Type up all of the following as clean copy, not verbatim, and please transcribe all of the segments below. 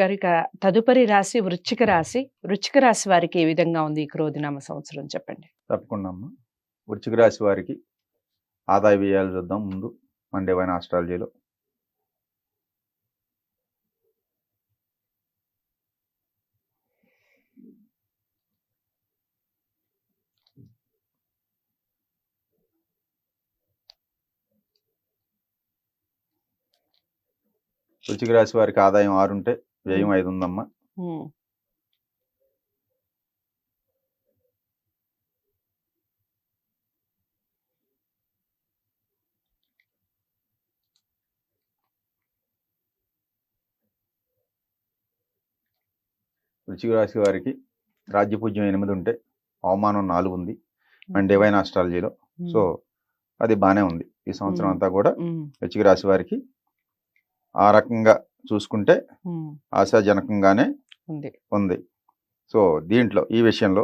గారు ఇక తదుపరి రాశి వృశ్చిక రాశి. వృశ్చిక రాశి వారికి ఏ విధంగా ఉంది ఈ క్రోధినామ సంవత్సరం చెప్పండి? తప్పకుండా అమ్మ. వృశ్చిక రాశి వారికి ఆదాయ వ్యయాలు చూద్దాం ముందు మన డివైన్ ఆస్ట్రాలజీలో. వృశ్చిక రాశి వారికి ఆదాయం 6 ఉంటే వ్యయం 5 ఉందమ్మా. వృశ్చిక రాశి వారికి రాజ్యపూజ్యం 8 ఉంటే అవమానం 4 ఉంది మన డివైన్ ఆస్ట్రాలజీలో. సో అది బాగానే ఉంది ఈ సంవత్సరం అంతా కూడా. వృశ్చిక రాశి వారికి ఆ రకంగా చూసుకుంటే ఆశాజనకంగానే ఉంది. సో దీంట్లో ఈ విషయంలో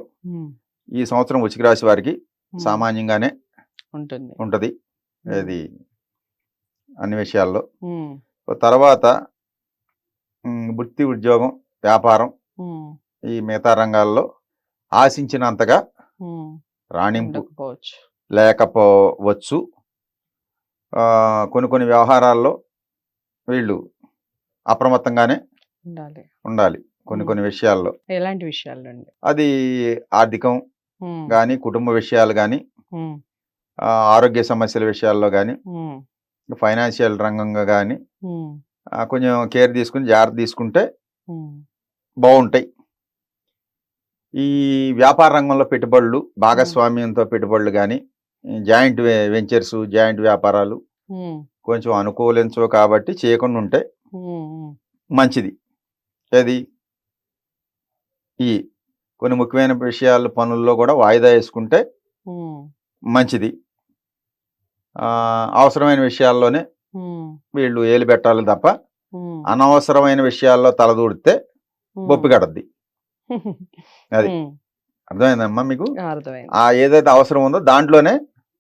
ఈ సంవత్సరం వృశ్చిక రాశి వారికి సామాన్యంగానే ఉంటుంది అది అన్ని విషయాల్లో. తర్వాత వృత్తి, ఉద్యోగం, వ్యాపారం ఈ మిగతా రంగాల్లో ఆశించినంతగా రాణింపు లేకపోవచ్చు. కొన్ని వ్యవహారాల్లో వీళ్ళు అప్రమత్తంగానే ఉండాలి కొన్ని విషయాల్లో. ఎలాంటి విషయాల్లో? అది ఆర్థికం కానీ, కుటుంబ విషయాలు కానీ, ఆరోగ్య సమస్యల విషయాల్లో కానీ, ఫైనాన్షియల్ రంగంగా కానీ కొంచెం కేర్ తీసుకుని జాగ్రత్త తీసుకుంటే బాగుంటాయి. ఈ వ్యాపార రంగంలో పెట్టుబడులు, భాగస్వామ్యంతో పెట్టుబడులు కానీ, జాయింట్ వెంచర్స్, జాయింట్ వ్యాపారాలు కొంచెం అనుకూలించవు కాబట్టి చేయకుండా ఉంటే మంచిది. అది ఈ కొన్ని ముఖ్యమైన విషయాలు పనుల్లో కూడా వాయిదా వేసుకుంటే మంచిది. అవసరమైన విషయాల్లోనే వీళ్ళు ఏలు పెట్టాలి తప్ప అనవసరమైన విషయాల్లో తలదూడితే బొప్పిగడద్ది. అది అర్థమైందమ్మా మీకు? ఏదైతే అవసరం ఉందో దాంట్లోనే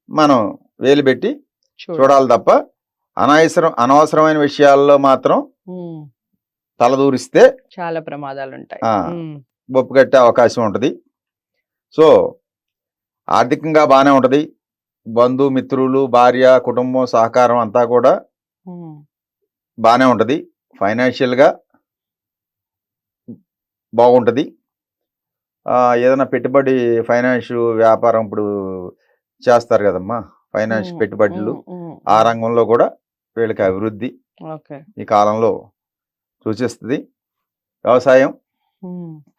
మనం వేలు పెట్టి చూడాలి తప్ప అనవసరమైన విషయాల్లో మాత్రం తలదూరిస్తే చాలా ప్రమాదాలు ఉంటాయి, బొప్పు కట్టే అవకాశం ఉంటుంది. సో ఆర్థికంగా బాగానే ఉంటది. బంధుమిత్రులు, భార్య, కుటుంబం సహకారం అంతా కూడా బాగానే ఉంటది. ఫైనాన్షియల్గా బాగుంటుంది. ఏదైనా పెట్టుబడి, ఫైనాన్స్ వ్యాపారం ఇప్పుడు చేస్తారు కదమ్మా, ఫైనాన్స్ పెట్టుబడులు, ఆ రంగంలో కూడా వీళ్ళకి అభివృద్ధి ఈ కాలంలో సూచిస్తుంది. వ్యవసాయం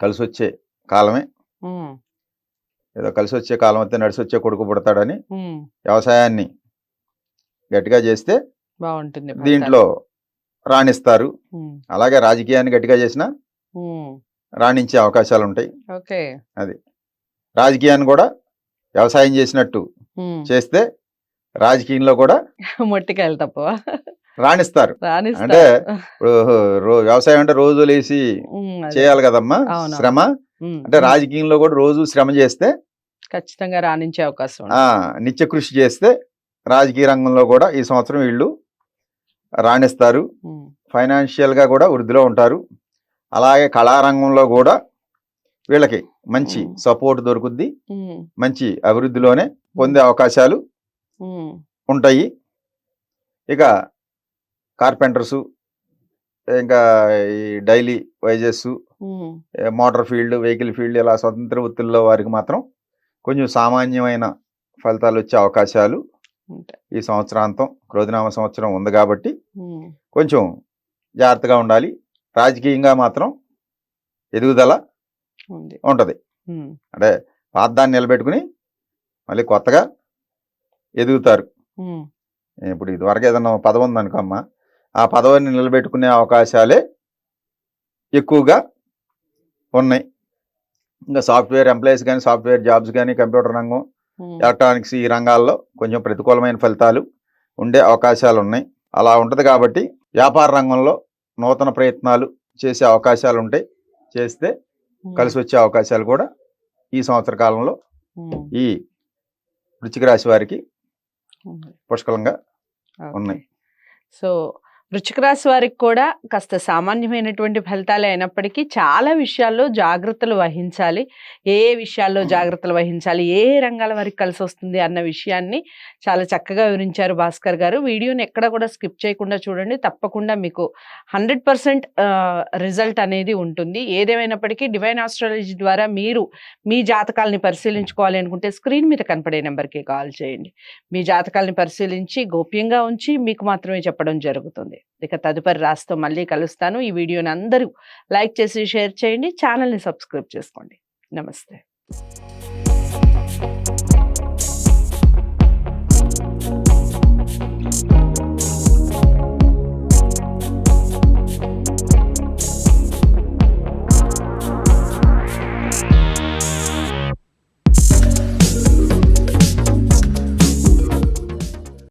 కలిసి వచ్చే కాలమే. ఏదో కలిసి వచ్చే కాలం అయితే నడిచి వచ్చే కొడుకు పుడతాడని వ్యవసాయాన్ని గట్టిగా చేస్తే బాగుంటుంది, దీంట్లో రాణిస్తారు. అలాగే రాజకీయాన్ని గట్టిగా చేసినా రాణించే అవకాశాలు ఉంటాయి. అది రాజకీయాన్ని కూడా వ్యవసాయం చేసినట్టు చేస్తే రాజకీయంలో కూడా మొట్టికాయలు తప్ప రాణిస్తారు. అంటే ఇప్పుడు వ్యవసాయం అంటే రోజు లేసి చేయాలి కదమ్మా శ్రమ. అంటే రాజకీయంలో కూడా రోజు శ్రమ చేస్తే ఖచ్చితంగా రాణించే అవకాశం, నిత్య కృషి చేస్తే రాజకీయ రంగంలో కూడా ఈ సంవత్సరం వీళ్ళు రాణిస్తారు. ఫైనాన్షియల్ గా కూడా వృద్ధిలో ఉంటారు. అలాగే కళారంగంలో కూడా వీళ్ళకి మంచి సపోర్ట్ దొరుకుద్ది. మంచి అభివృద్ధిలోనే పొందే అవకాశాలు ఉంటాయి. ఇక కార్పెంటర్సు, ఇంకా ఈ daily wages, motor field, vehicle field, ఇలా స్వతంత్ర వృత్తుల్లో వారికి మాత్రం కొంచెం సామాన్యమైన ఫలితాలు వచ్చే అవకాశాలు ఈ సంవత్సరాంతం క్రోధినామ సంవత్సరం ఉంది కాబట్టి కొంచెం జాగ్రత్తగా ఉండాలి. రాజకీయంగా మాత్రం ఎదుగుదల ఉంటది. అంటే పాతదాన్ని నిలబెట్టుకుని మళ్ళీ కొత్తగా ఎదుగుతారు. ఇప్పుడు ఇదివరకు ఏదన్నా పదవి ఉందనుకోమ్మా, ఆ పదవిని నిలబెట్టుకునే అవకాశాలే ఎక్కువగా ఉన్నాయి. ఇంకా సాఫ్ట్వేర్ ఎంప్లాయీస్ కానీ, సాఫ్ట్వేర్ జాబ్స్ కానీ, కంప్యూటర్ రంగం, ఎలక్ట్రానిక్స్ ఈ రంగాల్లో కొంచెం ప్రతికూలమైన ఫలితాలు ఉండే అవకాశాలు ఉన్నాయి. అలా ఉంటుంది కాబట్టి వ్యాపార రంగంలో నూతన ప్రయత్నాలు చేసే అవకాశాలు ఉంటాయి. చేస్తే కలిసి వచ్చే అవకాశాలు కూడా ఈ సంవత్సర కాలంలో ఈ వృశ్చిక రాశి వారికి పుష్కలంగా ఉన్నాయి. సో వృశ్చిక రాశి వారికి కూడా కాస్త సామాన్యమైనటువంటి ఫలితాలే అయినప్పటికీ చాలా విషయాల్లో జాగ్రత్తలు వహించాలి. ఏ ఏ విషయాల్లో జాగ్రత్తలు వహించాలి, ఏ ఏ రంగాల వారికి కలిసొస్తుంది అన్న విషయాన్ని చాలా చక్కగా వివరించారు భాస్కర్ గారు. వీడియోని ఎక్కడ కూడా స్కిప్ చేయకుండా చూడండి. తప్పకుండా మీకు 100% రిజల్ట్ అనేది ఉంటుంది. ఏదేమైనప్పటికీ డివైన్ ఆస్ట్రాలజీ ద్వారా మీరు మీ జాతకాలని పరిశీలించుకోవాలి అనుకుంటే స్క్రీన్ మీద కనపడే నెంబర్‌కి కాల్ చేయండి. మీ జాతకాలని పరిశీలించి గోప్యంగా ఉంచి మీకు మాత్రమే చెప్పడం జరుగుతుంది. ఇక తదుపరి రాశితో మళ్ళీ కలుస్తాను. ఈ వీడియోని అందరూ లైక్ చేసి షేర్ చేయండి. ఛానల్‌ని సబ్స్క్రైబ్ చేసుకోండి. నమస్తే.